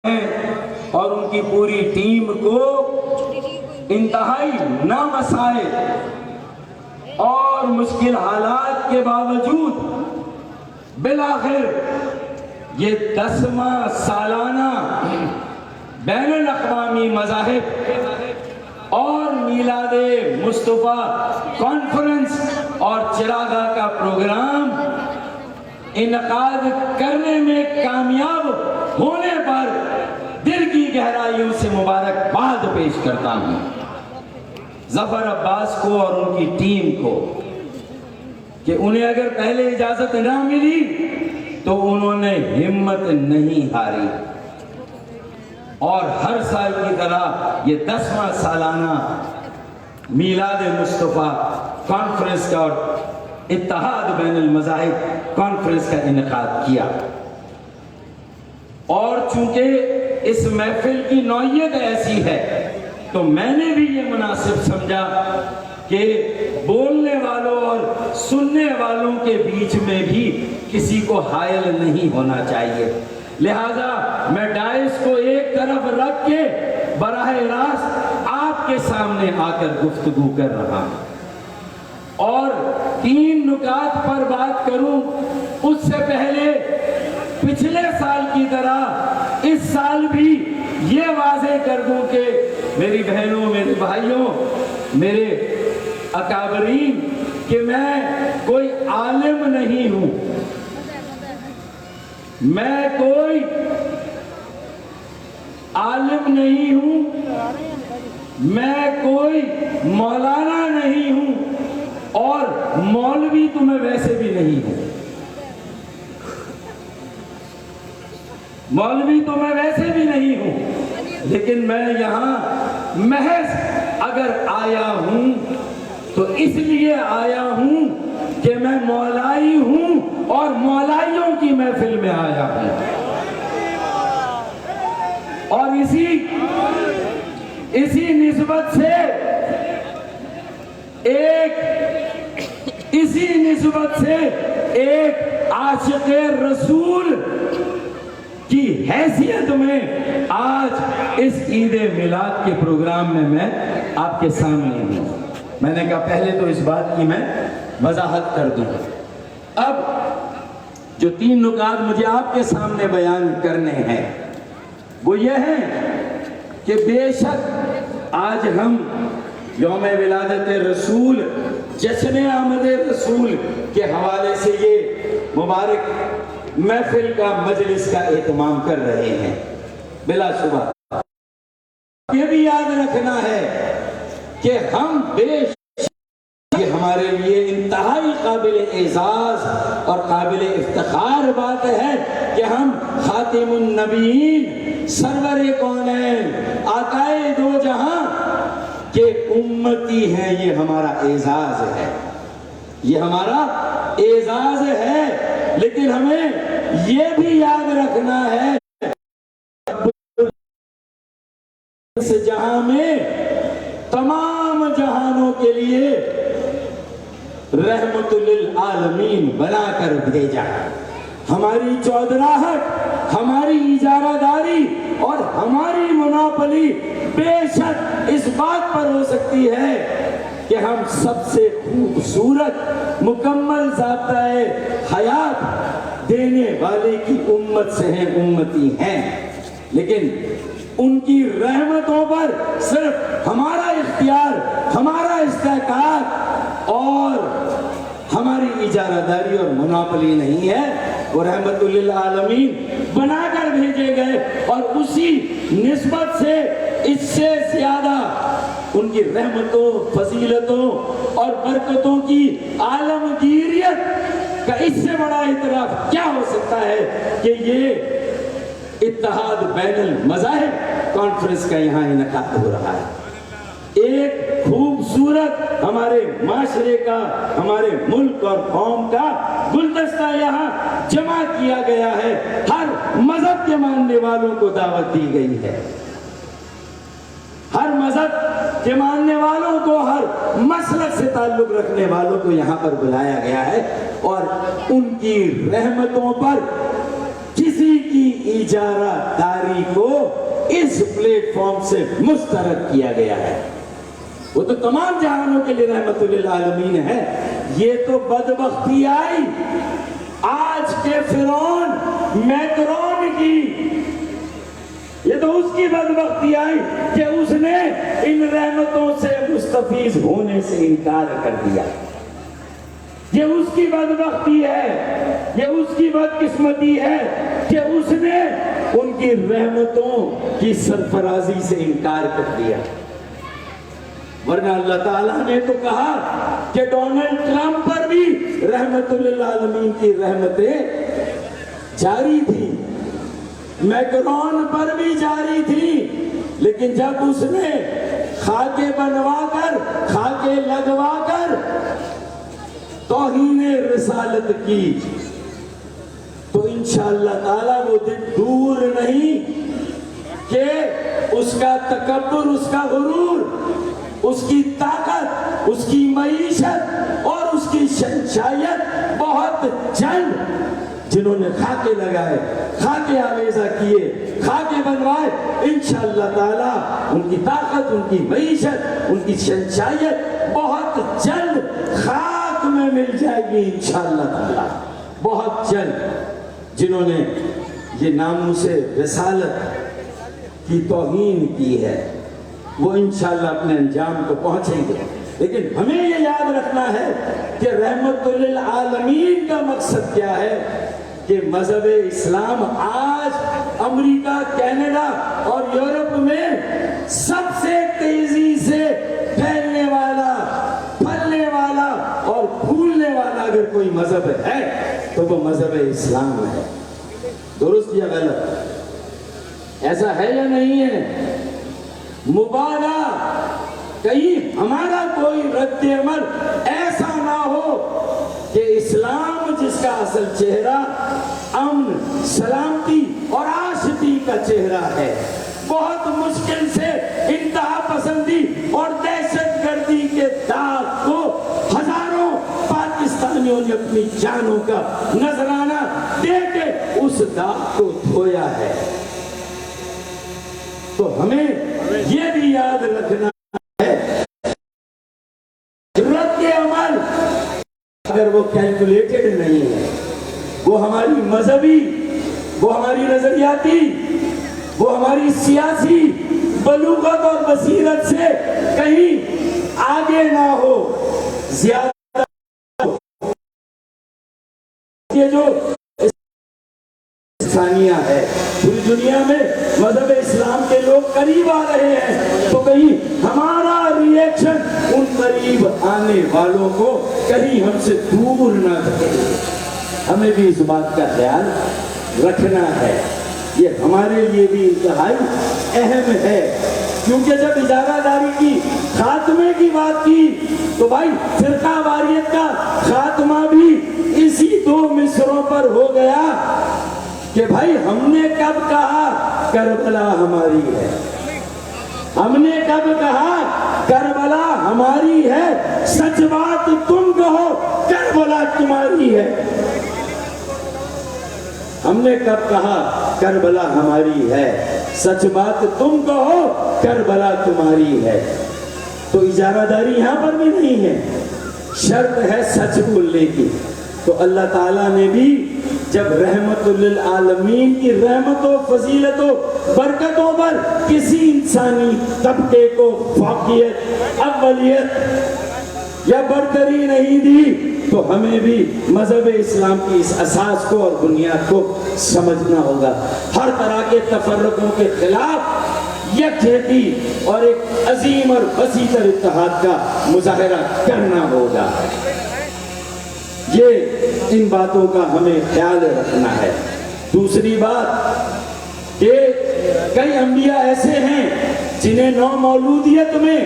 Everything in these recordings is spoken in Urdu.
اور ان کی پوری ٹیم کو انتہائی نامسائل اور مشکل حالات کے باوجود بالآخر یہ 10واں سالانہ بین الاقوامی مذاہب اور میلاد مصطفیٰ کانفرنس اور چراغاں کا پروگرام انعقاد کرنے میں کامیاب ہونے پر دل کی گہرائیوں سے مبارکباد پیش کرتا ہوں ظفر عباس کو اور ان کی ٹیم کو کہ انہیں اگر پہلے اجازت نہ ملی تو انہوں نے ہمت نہیں ہاری اور ہر سال کی طرح یہ 10واں سالانہ میلاد مصطفیٰ کانفرنس کا اور اتحاد بین المذاہب کانفرنس کا انعقاد کیا۔ اور چونکہ اس محفل کی نوعیت ایسی ہے تو میں نے بھی یہ مناسب سمجھا کہ بولنے والوں اور سننے والوں کے بیچ میں بھی کسی کو حائل نہیں ہونا چاہیے، لہذا میں ڈائس کو ایک طرف رکھ کے براہ راست آپ کے سامنے آ کر گفتگو کر رہا ہوں اور 3 نکات پر بات کروں۔ اس سے پہلے پچھلے سال کی طرح اس سال بھی یہ واضح کر دوں کہ میری بہنوں، میرے بھائیوں، میرے اکابرین، کہ میں کوئی عالم نہیں ہوں، میں کوئی عالم نہیں ہوں، میں کوئی مولانا نہیں ہوں اور مولوی تو میں ویسے بھی نہیں ہوں، مولوی تو میں ویسے بھی نہیں ہوں، لیکن میں یہاں محض اگر آیا ہوں تو اس لیے آیا ہوں کہ میں مولائی ہوں اور مولائیوں کی محفل میں آیا ہوں، اور اسی نسبت سے ایک عاشق رسول کی حیثیت میں آج اس عید میلاد کے پروگرام میں آپ کے سامنے ہوں۔ میں نے کہا پہلے تو اس بات کی میں وضاحت کر دوں۔ اب جو 3 نکات مجھے آپ کے سامنے بیان کرنے ہیں وہ یہ ہیں کہ بے شک آج ہم یوم ولادت رسول، جشن آمد رسول کے حوالے سے یہ مبارک محفل کا مجلس کا اہتمام کر رہے ہیں۔ بلا شبہ یہ بھی یاد رکھنا ہے کہ ہم بے شک یہ ہمارے لیے انتہائی قابل اعزاز اور قابل افتخار بات ہے کہ ہم خاتم النبیین، سرور کونین، آقائے دو جہاں کے امتی ہیں۔ یہ ہمارا اعزاز ہے، یہ ہمارا اعزاز ہے، لیکن ہمیں یہ بھی یاد رکھنا ہے اس جہاں میں تمام جہانوں کے لیے رحمت للعالمین بنا کر بھیجا۔ ہماری چودراہٹ، ہماری اجارہ داری اور ہماری مناپلی بے شک اس بات پر ہو سکتی ہے کہ ہم سب سے خوبصورت مکمل ضابطۂ حیات دینے والے کی امت سے ہیں، امتی ہیں، لیکن ان کی رحمتوں پر صرف ہمارا اختیار، ہمارا استحقاق اور ہماری اجارہ داری اور مناپلی نہیں ہے، وہ رحمت للعالمین بنا کر بھیجے گئے، اور اسی نسبت سے اس سے زیادہ ان کی رحمتوں، فضیلتوں اور برکتوں کی عالمگیریت کا اس سے بڑا اعتراف کیا ہو سکتا ہے کہ یہ اتحاد بین المذاہب کانفرنس کا یہاں انعقاد ہو رہا ہے۔ ایک خوبصورت ہمارے معاشرے کا، ہمارے ملک اور قوم کا گلدستہ یہاں جمع کیا گیا ہے، ہر مذہب کے ماننے والوں کو دعوت دی گئی ہے، ہر مذہب کے ماننے والوں کو، ہر مسلک سے تعلق رکھنے والوں کو یہاں پر بلایا گیا ہے، اور ان کی رحمتوں پر کسی کی اجارہ داری کو اس پلیٹ فارم سے مسترد کیا گیا ہے۔ وہ تو تمام جہانوں کے لیے رحمت للعالمین ہے۔ یہ تو بدبختی آئی آج کے فرعون میکرون کی، یہ تو اس کی بدبختی آئی کہ اس نے ان رحمتوں سے مستفیض ہونے سے انکار کر دیا۔ یہ اس کی بدبختی ہے، یہ اس کی بدقسمتی ہے کہ اس نے ان کی رحمتوں کی سرفرازی سے انکار کر دیا۔ ورنہ اللہ تعالیٰ نے تو کہا کہ ڈونلڈ ٹرمپ پر بھی رحمت للعالمین کی رحمتیں جاری تھی، میکرون پر بھی جاری تھی، لیکن جب اس نے خاکے بنوا کر، خاکے لگوا کر توہین رسالت کی تو انشاءاللہ تعالیٰ وہ دن دور نہیں کہ اس کا تکبر، اس کا غرور، اس کی طاقت، اس کی معیشت اور اس کی شہنشاہیت بہت جلد جنہوں نے خاکے لگائے، خاکے آویزہ کیے، خاکے بنوائے، انشاءاللہ تعالیٰ ان کی طاقت، ان کی معیشت، ان کی شہنشاہیت بہت جلد خاک میں مل جائے گی انشاءاللہ تعالیٰ۔ بہت جلد جنہوں نے یہ ناموس رسالت کی توہین کی ہے وہ انشاءاللہ اپنے انجام کو پہنچیں گے۔ لیکن ہمیں یہ یاد رکھنا ہے کہ رحمت للعالمین کا مقصد کیا ہے کہ مذہب اسلام آج امریکہ، کینیڈا اور یورپ میں سب سے تیزی سے پھیلنے والا، پھلنے والا اور پھولنے والا اگر کوئی مذہب ہے تو وہ مذہب اسلام ہے۔ درست یا غلط؟ ایسا ہے یا نہیں ہے؟ مبالغہ کہیں ہمارا کوئی رد عمل ایسا نہ ہو کہ اسلام جس کا اصل چہرہ امن، سلامتی اور آشتی کا چہرہ ہے، بہت مشکل سے انتہا پسندی اور دہشت گردی کے داغ کو ہزاروں پاکستانیوں نے اپنی جانوں کا نذرانہ دے کے اس داغ کو دھویا ہے۔ تو ہمیں یہ بھی یاد رکھنا ہے رد عمل اگر وہ کیلکولیٹڈ نہیں ہے، وہ ہماری مذہبی، وہ ہماری نظریاتی، وہ ہماری سیاسی بلوغت اور بصیرت سے کہیں آگے نہ ہو، زیادہ ہو۔ یہ جو انسانیہ ہے پوری دنیا میں مذہب اسلام کے لوگ قریب آ رہے ہیں، تو کہیں ہمارا ریئیکشن ان قریب آنے والوں کو کہیں ہم سے دور نہ رہے۔ ہمیں بھی اس بات کا خیال رکھنا ہے، یہ ہمارے لیے بھی انتہائی اہم ہے، کیونکہ جب اجارہ داری کی خاتمے کی بات کی تو بھائی فرقہ واریت کا خاتمہ بھی اسی دو مصروں پر ہو گیا کہ بھائی ہم نے کب کہا کربلا ہماری ہے، ہم نے کب کہا کربلا ہماری ہے، سچ بات تم کہو کربلا تمہاری ہے۔ ہم نے کب کہا کربلا ہماری ہے، سچ بات تم کہو کربلا تمہاری ہے۔ تو اجارہ داری یہاں پر بھی نہیں ہے، شرط ہے سچ بولنے کی۔ تو اللہ تعالیٰ نے بھی جب رحمت للعالمین کی رحمت و فضیلت و برکتوں پر کسی انسانی طبقے کو فوقیت، اولیت یا برتری نہیں دی تو ہمیں بھی مذہب اسلام کی اس اساس کو اور بنیاد کو سمجھنا ہوگا۔ ہر طرح کے تفرقوں کے خلاف یکجہتی اور ایک عظیم اور وسیع تر اتحاد کا مظاہرہ کرنا ہوگا۔ یہ ان باتوں کا ہمیں خیال رکھنا ہے۔ دوسری بات کہ کئی انبیاء ایسے ہیں جنہیں نو مولودیت میں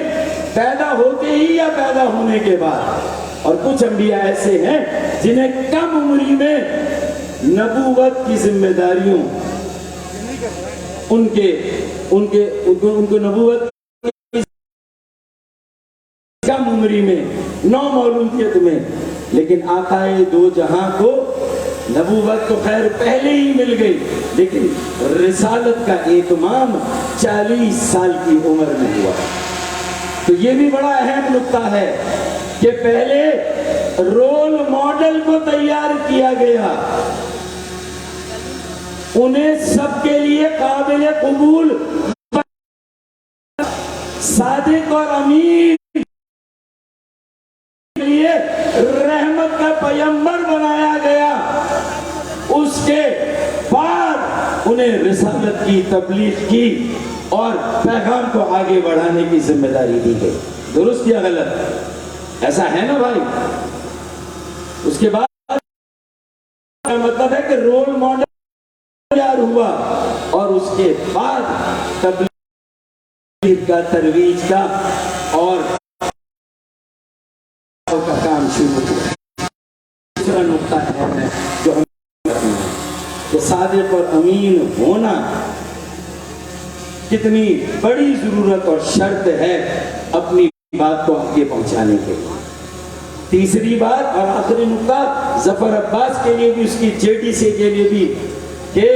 پیدا ہوتے ہی یا پیدا ہونے کے بعد، اور کچھ انبیاء ایسے ہیں جنہیں کم عمری میں نبوت کی ذمہ داریوں ان کو نبوت کم عمری میں، نو مولودیت میں، لیکن آقائے دو جہاں کو نبوت تو خیر پہلے ہی مل گئی، لیکن رسالت کا اہتمام 40 سال کی عمر میں ہوا۔ تو یہ بھی بڑا اہم نکتہ ہے کہ پہلے رول ماڈل کو تیار کیا گیا، انہیں سب کے لیے قابل قبول صادق اور امین کے لیے رحمت کا پیغمبر بنایا گیا۔ اس کے بعد انہیں رسالت کی تبلیغ کی اور پیغام کو آگے بڑھانے کی ذمہ داری دی گئی۔ درست یا غلط؟ ایسا ہے نا بھائی؟ اس کے بعد مطلب ہے کہ رول ماڈل تیار ہوا اور اس کے بعد تبلیغ کا، ترویج کا اور کا کام شروع ہوا۔ دوسرا نقطہ ہے جو ہم کرنا ہے کہ صادق اور امین ہونا کتنی بڑی ضرورت اور شرط ہے اپنی بات کو آگے پہنچانے کے لیے۔ تیسری بات اور آخری نقطہ ظفر عباس کے لیے بھی، اس کی جیٹی سے کے لیے بھی، کہ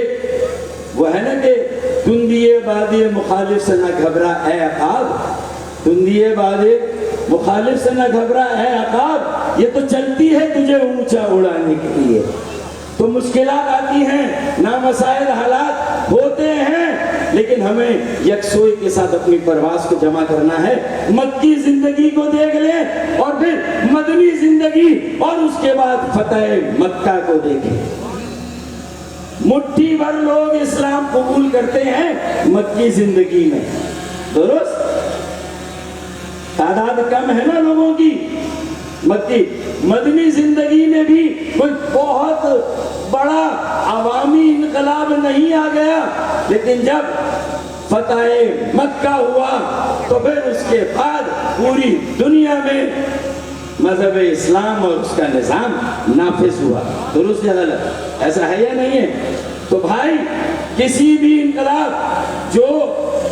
وہ ہے نا کہ تندیے بادی مخالف سے نہ گھبرا اے عقاب، تندیے بادی مخالف سے نہ گھبرا اے عقاب، یہ تو چلتی ہے تجھے اونچا اڑانے کے لیے۔ تو مشکلات آتی ہیں، نامسائل حالات ہوتے ہیں، لیکن ہمیں یکسوئی کے ساتھ اپنی پرواز کو جمع کرنا ہے۔ مکی زندگی کو دیکھ لیں اور پھر مدنی زندگی اور اس کے بعد فتح مکہ کو دیکھیں۔ مٹھی بھر لوگ اسلام قبول کرتے ہیں مکی زندگی میں، درست؟ تعداد کم ہے نا لوگوں کی۔ مکی مدنی زندگی میں بھی کوئی بہت بڑا عوامی انقلاب نہیں آ گیا، لیکن جب فتح مکہ ہوا تو پھر اس کے بعد پوری دنیا میں مذہب اسلام اور اس کا نظام نافذ ہوا۔ درست یا غلط؟ ایسا ہے یا نہیں ہے؟ تو بھائی کسی بھی انقلاب جو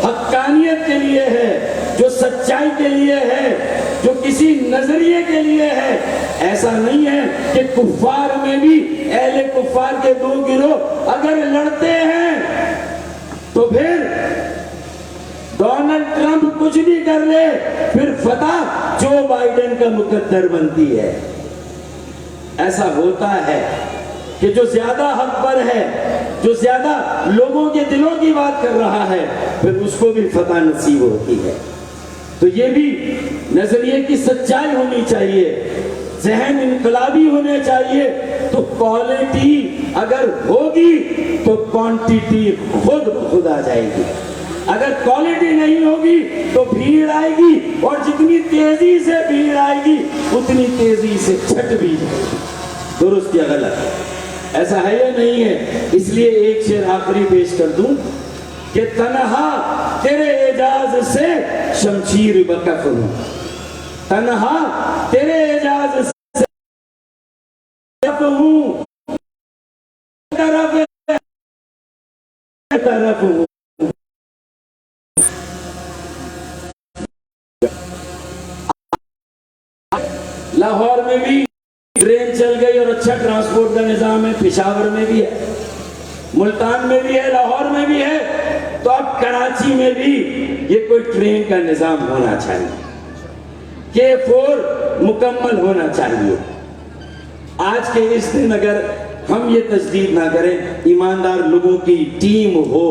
حقانیت کے لیے ہے، جو سچائی کے لیے ہے، جو کسی نظریے کے لیے ہے، ایسا نہیں ہے کہ کفار میں بھی اہل کفار کے دو گروہ اگر لڑتے ہیں تو پھر ڈونلڈ ٹرمپ کچھ بھی کر لے پھر فتح جو بائیڈن کا مقدر بنتی ہے۔ ایسا ہوتا ہے کہ جو زیادہ حق پر ہے، جو زیادہ لوگوں کے دلوں کی بات کر رہا ہے، پھر اس کو بھی فتح نصیب ہوتی ہے۔ تو یہ بھی نظریے کی سچائی ہونی چاہیے، ذہن انقلابی ہونے چاہیے۔ تو کوالٹی اگر ہوگی تو کوانٹیٹی خود بخود آ جائے گی، اگر کوالٹی نہیں ہوگی تو بھیڑ آئے گی، اور جتنی تیزی سے بھیڑ آئے گی اتنی تیزی سے چھٹ بھی جائے گی۔ درست یا غلط؟ ایسا ہے یا نہیں ہے؟ اس لیے ایک شعر آخری پیش کر دوں کہ تنہا تیرے اعجاز سے شمشیر بکف ہوں، تنہا تیرے اعجاز سے بکف ہوں، طرف ہوں۔ لاہور میں بھی ٹرین چل گئی اور اچھا ٹرانسپورٹ کا نظام ہے، پشاور میں بھی ہے، ملتان میں بھی ہے، لاہور میں بھی ہے، تو اب کراچی میں بھی یہ کوئی ٹرین کا نظام ہونا چاہیے، K4 مکمل ہونا چاہیے۔ آج کے اس دن اگر ہم یہ تجدید نہ کریں، ایماندار لوگوں کی ٹیم ہو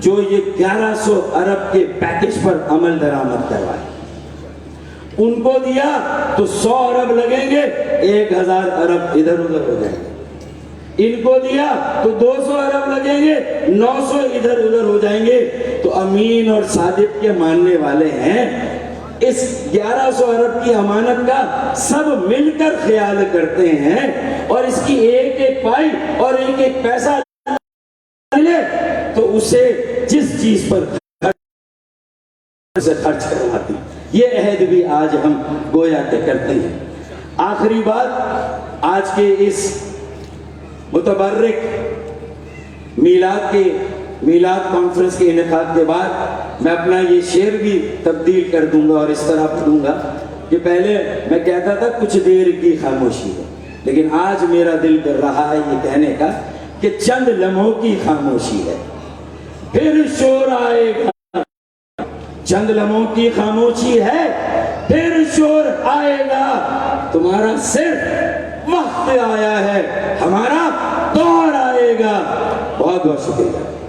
جو یہ 1100 ارب کے پیکج پر عمل درآمد کروائے، ان کو دیا تو 100 ارب لگیں گے، 1000 ارب ادھر ادھر ہو جائیں گے، ان کو دیا تو 200 ارب لگیں گے، 900 ادھر ادھر ہو جائیں گے۔ تو امین اور صادق کے ماننے والے ہیں، اس 1100 ارب کی امانت کا سب مل کر خیال کرتے ہیں، اور اس کی ایک ایک پائی اور ایک ایک پیسہ ملے تو اسے جس چیز پر خرچ کرواتی۔ یہ عہد بھی آج ہم گویا کہ کرتے ہیں۔ آخری بات، آج کے اس متبرک میلاد کانفرنس کے انعقاد کے بعد میں اپنا یہ شعر بھی تبدیل کر دوں گا اور اس طرح پڑھوں گا کہ پہلے میں کہتا تھا کچھ دیر کی خاموشی ہے، لیکن آج میرا دل کر رہا ہے یہ کہنے کا کہ چند لمحوں کی خاموشی ہے، پھر شور آئے گا۔ چند لمحوں کی خاموشی ہے، پھر شور آئے گا۔ تمہارا صرف وقت آیا ہے، ہمارا دور آئے گا۔ بہت بہت شکریہ۔